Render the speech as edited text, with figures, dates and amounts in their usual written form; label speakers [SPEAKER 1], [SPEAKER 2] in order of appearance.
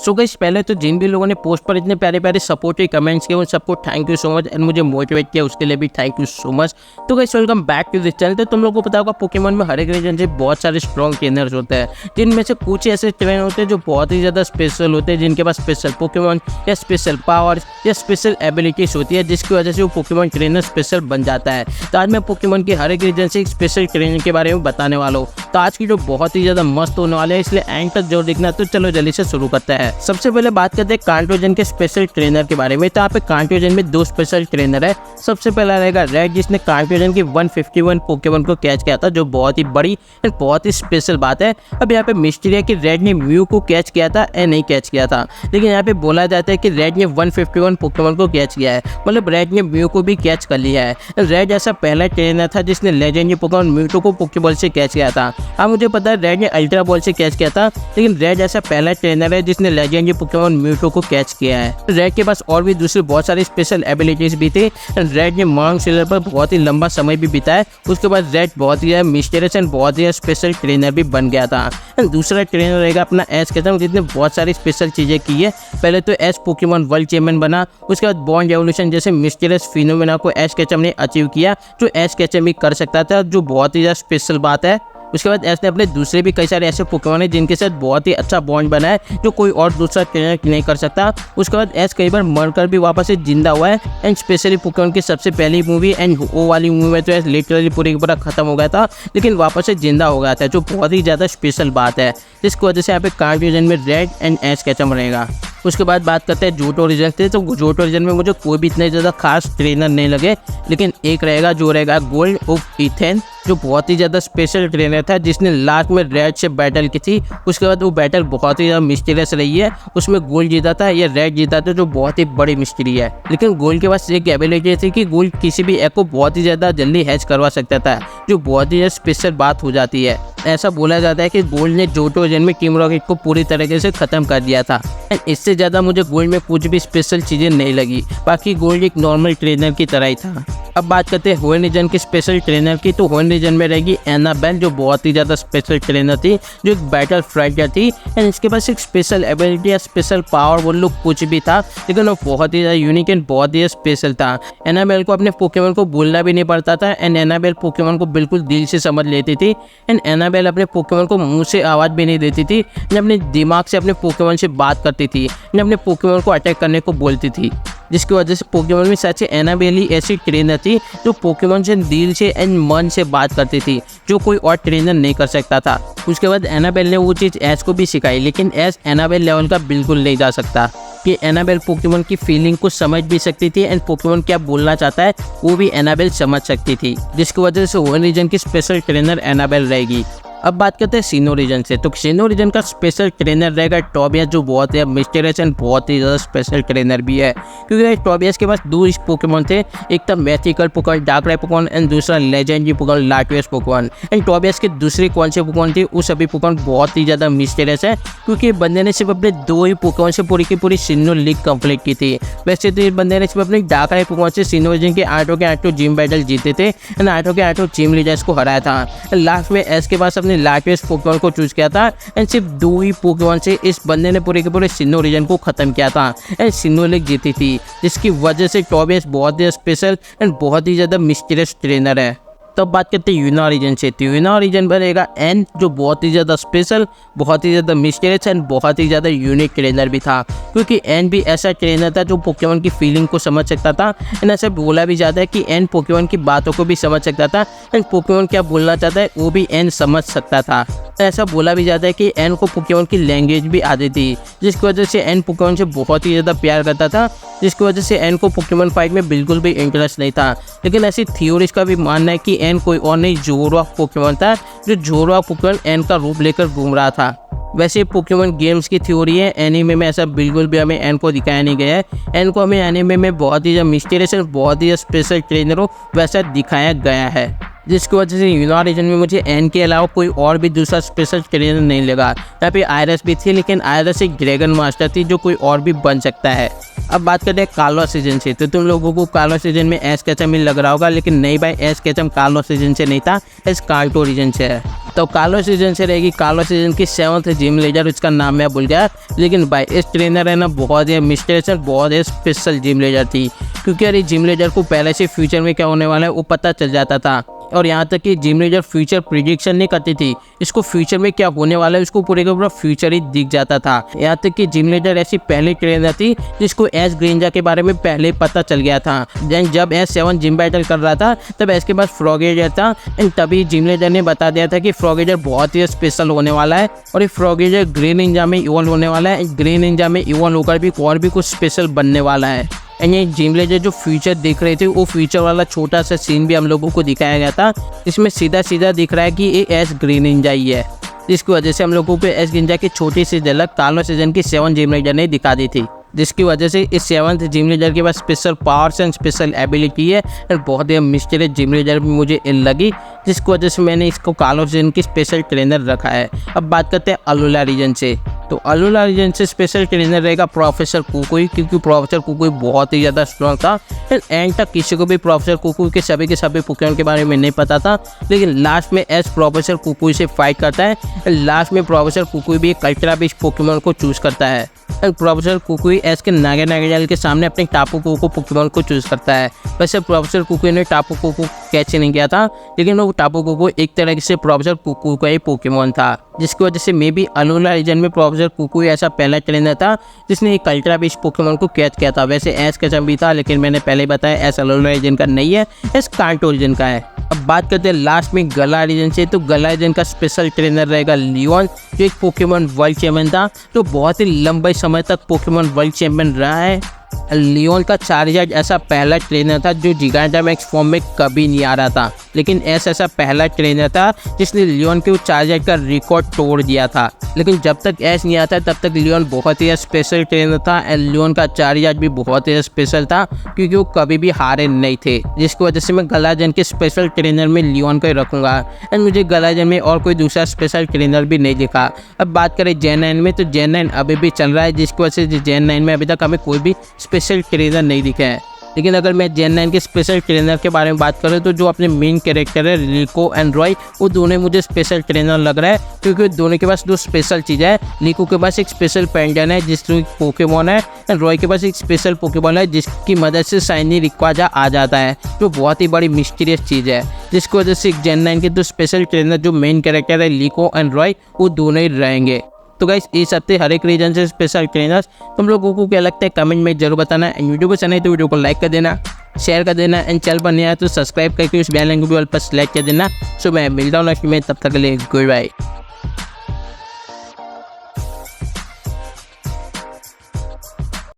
[SPEAKER 1] So guys पहले तो जिन भी लोगों ने पोस्ट पर इतने प्यारे प्यारे सपोर्टिव कमेंट्स किए उन सबको thank you so much and मुझे मोटिवेट किया उसके लिए भी थैंक यू सो मच। तो guys welcome back to this channel. तो तुम लोगों को पता होगा पोकेमॉन में हर एक रीजन से बहुत सारे स्ट्रॉन्ग ट्रेनर्स होते हैं, जिनमें से कुछ ऐसे ट्रेनर होते हैं जो बहुत ही ज़्यादा स्पेशल होते हैं, जिनके पास स्पेशल पोकेमॉन या स्पेशल पावर्स या स्पेशल एबिलिटीज होती है, जिसकी वजह से वो पोकेमॉन ट्रेनर स्पेशल बन जाता है। तो आज मैं पोकेमॉन के हर एक रीजन से एक स्पेशल ट्रेनर के बारे में बताने वाला हूँ। तो आज की जो बहुत ही ज़्यादा मस्त होने वाले हैं, इसलिए एंड तक जरूर देखना। तो चलो जल्दी से शुरू करते हैं। सबसे पहले बात करते हैं कांटोजन के स्पेशल ट्रेनर के बारे में। तो यहाँ पे कांटोजन में दो स्पेशल ट्रेनर है। सबसे पहला रहेगा रेड, जिसने कांटोजन की 151 पोकेमॉन को कैच किया था, जो बहुत ही बड़ी एंड बहुत ही स्पेशल बात है। अब यहाँ पे मिस्ट्री है कि रेड ने म्यू को कैच किया था या नहीं कैच किया था, लेकिन यहाँ पे बोला जाता है कि रेड ने 151 पोकेमॉन को कैच किया है, मतलब रेड ने म्यू को भी कैच कर लिया है। रेड ऐसा पहला ट्रेनर था जिसने लेजेंडरी पोकेमॉन म्यूटो को पोकेबॉल से कैच किया था। हाँ मुझे पता है रेड ने अल्ट्रा बॉल से कैच किया था, लेकिन रेड ऐसा पहला ट्रेनर है जिसने लेजेंडरी पोकेमॉन म्यूटो को कैच किया है। रेड के पास और भी दूसरी बहुत सारी स्पेशल एबिलिटीज भी थी। रेड ने मांग सिलर पर बहुत ही लंबा समय भी बिताया। उसके बाद रेड बहुत ही मिस्टीरियस एंड बहुत ही स्पेशल ट्रेनर भी बन गया था। दूसरा ट्रेनर रहेगा अपना एस केचम, जिसने बहुत सारी स्पेशल चीज़ें की है। पहले तो एस पोकेमॉन वर्ल्ड चैंपियन बना, उसके बाद बॉन्ड एवोल्यूशन जैसे मिस्टीरियस फिनोमेना को एस केचम ने अचीव किया, जो एस केचम भी कर सकता था, जो बहुत ही ज़्यादा स्पेशल बात है। उसके बाद एस ने अपने दूसरे भी कई सारे ऐसे पोकेमॉन है जिनके साथ बहुत ही अच्छा बॉन्ड बना है, जो कोई और दूसरा ट्रेनर नहीं कर सकता। उसके बाद एस कई बार मरकर भी वापस से जिंदा हुआ है। एंड स्पेशली पोकेमॉन की सबसे पहली मूवी एंड वो वाली मूवी में तो एस लिटरली पूरी पूरा खत्म हो गया था, लेकिन वापस से जिंदा हो गया था, जो बहुत ही ज़्यादा स्पेशल बात है, जिसकी वजह से यहाँ पे कांटोजन में रेड एंड एस केचम रहेगा। उसके बाद बात करते हैं जोटो रीजन से। तो जोटो रीजन में मुझे कोई भी इतने ज़्यादा खास ट्रेनर नहीं लगे, लेकिन एक रहेगा जो रहेगा गोल्ड ऑफ इथेन, जो बहुत ही ज़्यादा स्पेशल ट्रेनर था, जिसने लास्ट में रेड से बैटल की थी। उसके बाद वो बैटल बहुत ही ज़्यादा मिस्टीरियस रही है। उसमें गोल्ड जीता था या रेड जीता था, जो बहुत ही बड़ी मिस्ट्री है। लेकिन गोल्ड के पास एक एबिलिटी थी कि गोल्ड किसी भी एक को बहुत ही ज़्यादा जल्दी हैच करवा सकता था, जो बहुत ही स्पेशल बात हो जाती है। ऐसा बोला जाता है कि गोल्ड ने जोटो रीजन में टीम रॉकेट को पूरी तरीके से ख़त्म कर दिया था। एंड इससे ज़्यादा मुझे गोल्ड में कुछ भी स्पेशल चीज़ें नहीं लगी, बाकी गोल्ड एक नॉर्मल ट्रेनर की तरह ही था। अब बात करते हैं होएन रीजन के स्पेशल ट्रेनर की। तो होएन रीजन में रहेगी एनाबेल, जो बहुत ही ज़्यादा स्पेशल ट्रेनर थी, जो एक बैटल फाइटर थी। एंड इसके पास एक स्पेशल एबिलिटी या स्पेशल पावर बोल लो कुछ भी था, लेकिन वो बहुत ही ज़्यादा यूनिक एंड बहुत ही स्पेशल था। एनाबेल को अपने पोकेमॉन को बोलना भी नहीं पड़ता था, एंड एनाबेल पोकेमॉन को बिल्कुल दिल से समझ लेती थी। एंड एनाबेल अपने पोकेमॉन को मुंह से आवाज़ भी नहीं देती थी, अपने दिमाग से अपने पोकेमॉन से बात करती थी, अपने पोकेमॉन को अटैक करने को बोलती थी, जिसकी वजह से पोकेमॉन में सच एनाबेल ही ऐसी ट्रेनर थी जो पोकेमॉन से दिल से एंड मन से बात करती थी, जो कोई और ट्रेनर नहीं कर सकता था। उसके बाद एनाबेल ने वो चीज़ एस को भी सिखाई, लेकिन एस एनाबेल लेवल का बिल्कुल नहीं जा सकता कि एनाबेल पोकेमॉन की फीलिंग को समझ भी सकती थी, एंड पोकेमॉन क्या बोलना चाहता है वो भी एनाबेल समझ सकती थी, जिसकी वजह से होएन रीजन की स्पेशल ट्रेनर एनाबेल रहेगी। अब बात करते हैं सीनो रीजन से। तो सीनो रीजन का स्पेशल ट्रेनर रहेगा टोबियास, जो बहुत ही मिस्टीरियस एंड बहुत ही ज़्यादा स्पेशल ट्रेनर भी है, क्योंकि टोबियास के पास दो पोकेमॉन थे, एक था mythical Pokemon Darkrai Pokemon and दूसरा legendary Pokemon Latios Pokemon. And Tobias के दूसरे कौन से पोकेमॉन थे, वो सभी पोकेमॉन बहुत ही ज़्यादा मिस्टीरियस है, क्योंकि बंदे ने सिर्फ अपने दो ही पोकेमॉन से पूरी की पूरी सीनो लीग कंप्लीट की थी। वैसे तो इस बंदे ने सिर्फ अपने डार्कराई पोकेमॉन से सीनो रीजन के 8 जिम बैटल जीते थे, एंड 8 जिम लीडर्स को हराया था। लास्ट में एस के पास अपने लाटवेस पोकेमॉन को चूज किया था, एंड सिर्फ दो ही पोकेमॉन से इस बंदे ने पूरे के पूरे सिनो रीजन को खत्म किया था, एंड सिनो लीग जीती थी, जिसकी वजह से टोबियास बहुत ही स्पेशल एंड बहुत ही ज़्यादा मिस्टीरियस ट्रेनर है। तब बात करते हैं यूना रीजन से। तो यूना रीजन में रहेगा एन, जो बहुत ही ज़्यादा स्पेशल, बहुत ही ज़्यादा मिस्टीरियस एंड बहुत ही ज़्यादा यूनिक ट्रेनर भी था, क्योंकि एन भी ऐसा ट्रेनर था जो पोकेमॉन की फीलिंग को समझ सकता था। एंड ऐसा बोला भी जाता है कि एन पोकेमॉन की बातों को भी समझ सकता था, एंड पोकेमॉन क्या बोलना चाहता है वो भी एन समझ सकता था। ऐसा बोला भी जाता है कि एन को पोकेमॉन की लैंग्वेज भी आती थी, जिसकी वजह से एन पोकेमॉन से बहुत ही ज़्यादा प्यार करता था, जिसकी वजह से एन को पोकेमॉन फाइट में बिल्कुल भी इंटरेस्ट नहीं था। लेकिन ऐसी थ्योरीज का भी मानना है कि एन कोई और नहीं जोरॉक पोकेमॉन था, जो जोरॉक पोकेमॉन एन का रूप लेकर घूम रहा था। वैसे पोकेमॉन गेम्स की थ्योरी है, एनीमे में ऐसा बिल्कुल भी हमें एन को दिखाया नहीं गया है। एन को हमें एनीमे में बहुत ही मिस्टीरियस और बहुत ही स्पेशल ट्रेनर हो वैसा दिखाया गया है, जिसकी वजह से यूना रीजन में मुझे एन के अलावा कोई और भी दूसरा स्पेशल ट्रेनर नहीं लगा। यहाँ पे आयरस भी थी, लेकिन आयरस एक ड्रैगन मास्टर थी, जो कोई और भी बन सकता है। अब बात करते हैं कालो सीजन से। तो तुम लोगों को कालो सीजन में एस केचम लग रहा होगा, लेकिन नहीं भाई, एस केचम कालो सीजन से नहीं था, एस कार्टो रीजन से है। तो कालो सीजन से रहेगी। कालो सीजन की 7th जिम लीडर, उसका नाम मैं भूल गया, लेकिन भाई इस ट्रेनर है ना बहुत ही मिस्टेरियस, बहुत ही स्पेशल जिम लीडर थी, क्योंकि यार जिम लीडर को पहले से फ्यूचर में क्या होने वाला है वो पता चल जाता था। और यहाँ तक कि जिम लीडर फ्यूचर प्रिडिक्शन नहीं करती थी, इसको फ्यूचर में क्या होने वाला है उसको पूरे का पूरा फ्यूचर ही दिख जाता था। यहाँ तक कि जिम लीडर ऐसी पहली ट्रेनर थी जिसको एस ग्रेंजा के बारे में पहले पता चल गया था। जब एस 7 जिम बैटल कर रहा था तब एस के पास फ्रॉगेजर था, एंड तभी जिम लीडर ने बता दिया था कि फ्रॉगेजर बहुत ही स्पेशल होने वाला है और ये फ्रॉगेजर ग्रीन निंजा में इवॉल्व होने वाला है। ग्रीन निंजा में इवॉल्व होकर भी और भी कुछ स्पेशल बनने वाला है। एंड ये जिम लीडर जो फ्यूचर देख रहे थे वो फ्यूचर वाला छोटा सा सीन भी हम लोगों को दिखाया गया था, इसमें सीधा सीधा दिख रहा है कि ये एस ग्रीन निंजा ही है, जिसकी वजह से हम लोगों को एस निंजा की छोटी सी झलक कालो सीजन की 7 जिम लीडर ने दिखा दी थी, जिसकी वजह से इस 7th जिम लीडर के पास special powers and special ability है और बहुत ही मिस्टीरियस जिम लीडर भी मुझे लगी, जिसकी वजह से मैंने इसको कालो सीजन की स्पेशल ट्रेनर रखा है। अब बात करते हैं अलोला रीजन से। तो अलोला रीजन से स्पेशल ट्रेनर रहेगा प्रोफेसर कुकुई, क्योंकि प्रोफेसर कुकुई बहुत ही ज़्यादा स्ट्रॉन्ग था। एंड तक किसी को भी प्रोफेसर कुकुई के सभी पोकेमॉन के बारे में नहीं पता था, लेकिन लास्ट में एस प्रोफेसर कुकुई से फाइट करता है। लास्ट में प्रोफेसर कुकुई भी एक अल्ट्रा बीस्ट पोकेमॉन को चूज करता है। प्रोफेसर कुकुई एस के नागाजाल के सामने अपने टापू कोको पोकेमॉन को चूज करता है। वैसे प्रोफेसर कुकुई ने टापू कोको कैच नहीं किया था, लेकिन वो टापू कोको एक तरह से प्रोफेसर कुकुई का ही पोकेमॉन था, जिसकी वजह से मे बी अलोला रीजन में प्रोफेसर कुकुई ऐसा पहला ट्रेनर था जिसने एक अल्ट्रा बीस्ट पोकेमॉन को कैच किया था। वैसे एस कैचम भी था, लेकिन मैंने पहले बताया एस अलोला रीजन का नहीं है, एस कार्टो रीजन का है। अब बात करते हैं लास्ट में गला रीजन से। तो गला रीजन का स्पेशल ट्रेनर रहेगा लियोन, जो एक पोकेमॉन वर्ल्ड चैंपियन था, जो बहुत ही लंबे समय तक पोकेमॉन वर्ल्ड चैंपियन रहा है। लियोन का चार्जर ऐसा पहला ट्रेनर था जो जिगांटामैक्स फॉर्म में कभी नहीं आ रहा था, लेकिन ऐसा पहला ट्रेनर था जिसने लियोन के चार्जर का रिकॉर्ड तोड़ दिया था। लेकिन जब तक एस नहीं आता तब तक लियोन बहुत ही स्पेशल ट्रेनर था, एंड लियोन का चार्जर भी बहुत ही स्पेशल था क्योंकि वो कभी भी हारे नहीं थे, जिसकी वजह से मैं गलाजन के स्पेशल ट्रेनर में लियोन को ही रखूँगा। एंड मुझे गलाजन में और कोई दूसरा स्पेशल ट्रेनर भी नहीं दिखा। अब बात करें जेन 9 में, तो जेन 9 अभी भी चल रहा है, जिसकी वजह से जेन 9 में अभी तक हमें कोई भी स्पेशल ट्रेनर नहीं दिखा है। लेकिन अगर मैं जेन 9 के स्पेशल ट्रेनर के बारे में बात करूँ तो जो अपने मेन कैरेक्टर है लिको एंड रॉय, वो दोनों मुझे स्पेशल ट्रेनर लग रहा है, क्योंकि दोनों के पास दो स्पेशल चीज़ें हैं। लिको के पास एक स्पेशल पेंडन है जिसमें पोकेमॉन है, एंड रॉय के पास एक स्पेशल पोकेमॉन है जिसकी मदद से शाइनी रिक्वाजा आ जाता है, जो बहुत ही बड़ी मिस्टीरियस चीज़ है, जिसकी वजह से जेन 9 के दो स्पेशल ट्रेनर जो मेन कैरेक्टर है लिको एंड रॉय, वो दोनों ही रहेंगे। तो गाइस इस हफ्ते हर एक रीजन से स्पेशल ट्रेनर्स तुम लोगों को क्या लगता है कमेंट में जरूर बताना। एंड वीडियो को पसंद है तो वीडियो को लाइक कर देना, शेयर कर देना, एंड चैनल पर नया है तो सब्सक्राइब करके उस बेल आइकन को भी ऑल पर सेलेक्ट कर देना। सो मैं मिलता हूँ नेक्स्ट में, तब तक के लिए गुड बाय।